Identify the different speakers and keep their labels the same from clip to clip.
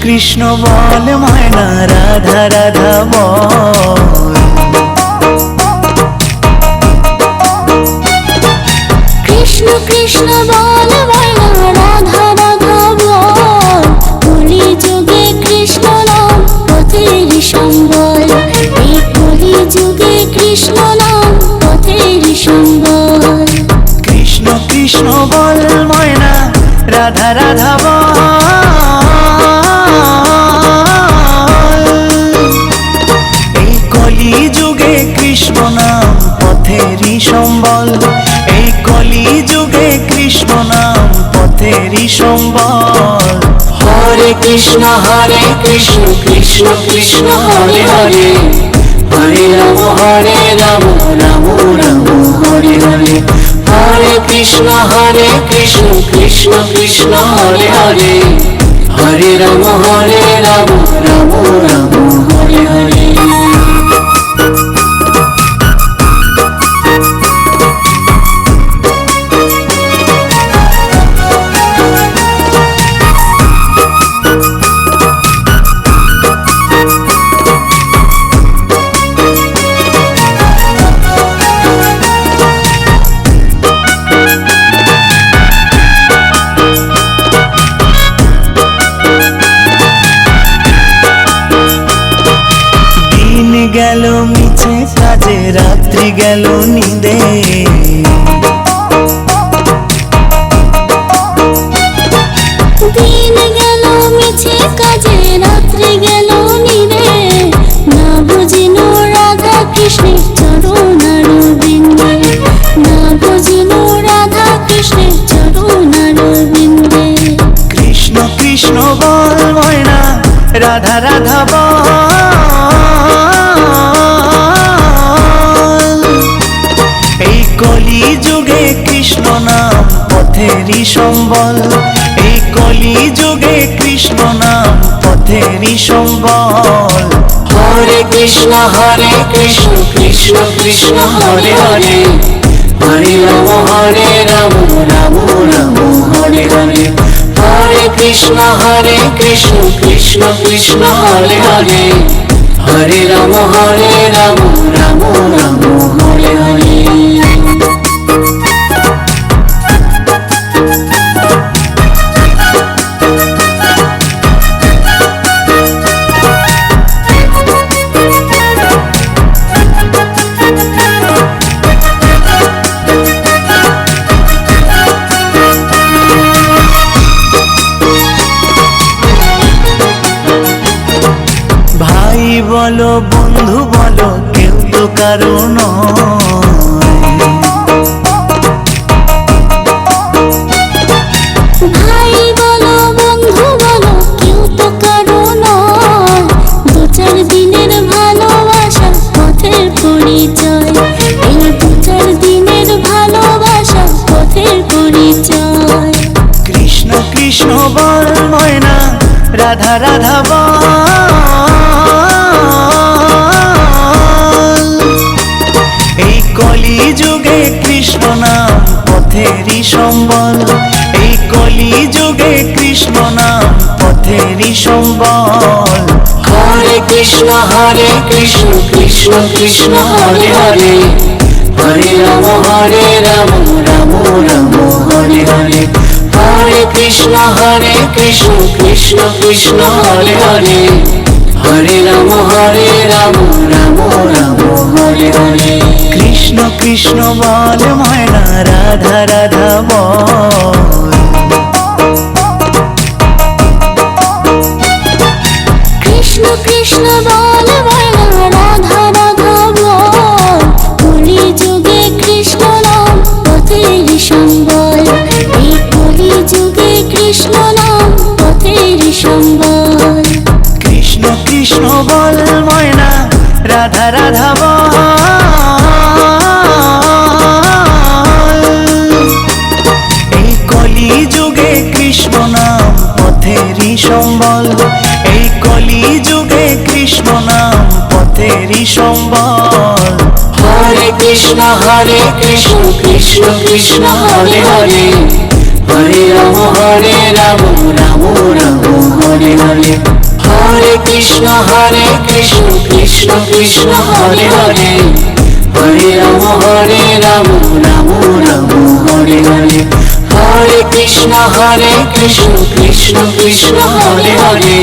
Speaker 1: কৃষ্ণ বল ময়না রাধা রাধা বল।
Speaker 2: কৃষ্ণ কৃষ্ণ বল ময়না রাধা রাধা বল। কলি যুগে কৃষ্ণ নাম পথের সম্বল। এই কলি যুগে কৃষ্ণ নাম পথের সম্বল।
Speaker 1: কৃষ্ণ কৃষ্ণ বল ময়না রাধা রাধা বল। এই কলি যুগে কৃষ্ণ নাম পথেরই সম্বল। এই কলি যুগে কৃষ্ণ নাম পথেরই সম্বল।
Speaker 3: হরে কৃষ্ণ কৃষ্ণ কৃষ্ণ হরে হরে। হরে রাম রাম রাম হরে হরে। হরে কৃষ্ণ কৃষ্ণ কৃষ্ণ হরে হরে। হরে রাম রাম রাম হরে হরে।
Speaker 1: গেল মিছে কাজে রাত্রি গেল নিদে।
Speaker 2: দিন গেল মিছে কাজে রাত্রি গেল নিরে। না বুঝিল রাধা কৃষ্ণের চরণার বিন্দে। না বুঝিল রাধা কৃষ্ণের চরণার বিন্দে।
Speaker 1: কৃষ্ণ কৃষ্ণ বল ময়না রাধা রাধা বল। এই কলি যুগে কৃষ্ণ নাম পথেরই সম্বল। এই কলি যুগে কৃষ্ণ নাম পথেরই সম্বল।
Speaker 3: হরে কৃষ্ণ কৃষ্ণ কৃষ্ণ হরে হরে। হরে রাম রাম রাম হরে হরে। হরে কৃষ্ণ কৃষ্ণ কৃষ্ণ হরে হরে। হরে রাম রাম রাম হরে হরে।
Speaker 1: ভাই বলো বন্ধু বলো কেউ তো কারো নয়।
Speaker 2: ভাই বলো বন্ধু বলো কেউ তো কারো নয়। দু চার দিনের ভালোবাসা পথের পরিচয়। এই দু চার দিনের ভালোবাসা পথের পরিচয়।
Speaker 1: কৃষ্ণ কৃষ্ণ বল ময়না রাধা রাধা বল। এই কলি যুগে কৃষ্ণ নাম পথেরই সম্বল। এই কলি যুগে কৃষ্ণ নাম পথেরই সম্বল।
Speaker 3: হরে কৃষ্ণ কৃষ্ণ কৃষ্ণ হরে হরে। হরে রাম রাম রাম হরে হরে। হরে কৃষ্ণ কৃষ্ণ কৃষ্ণ হরে হরে। হরে রাম রাম রাম হরে হরে।
Speaker 1: কৃষ্ণ কৃষ্ণ বল ময়না রাধা রাধা বল।
Speaker 2: কৃষ্ণ কৃষ্ণ বল ময়না রাধা রাধা বল। কলি যুগে কৃষ্ণ নাম পথের সম্বল। এই কলি যুগে কৃষ্ণ নাম পথের সম্বল।
Speaker 1: কৃষ্ণ কৃষ্ণ বল ময়না রাধা রাধা বল। এই কলি যুগে কৃষ্ণ নাম পথেরই সম্বল। এই কলি যুগে কৃষ্ণ নাম পথেরই সম্বল।
Speaker 3: হরে কৃষ্ণ কৃষ্ণ কৃষ্ণ হরে হরে। হরে রাম রাম রাম হরে হরে হরে কৃষ্ণ কৃষ্ণ কৃষ্ণ হরে হরে হরে রাম রাম রাম হরে হরে হরে কৃষ্ণ কৃষ্ণ কৃষ্ণ হরে হরে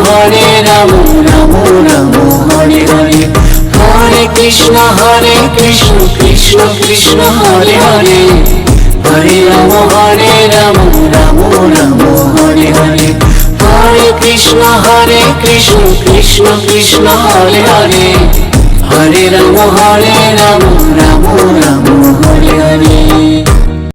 Speaker 3: হরে রাম রাম রাম হরে হরে হরে কৃষ্ণ কৃষ্ণ কৃষ্ণ হরে হরে হরে রাম রাম রাম হরে হরে হরে কৃষ্ণ কৃষ্ণ কৃষ্ণ হরে হরে হরে রাম রাম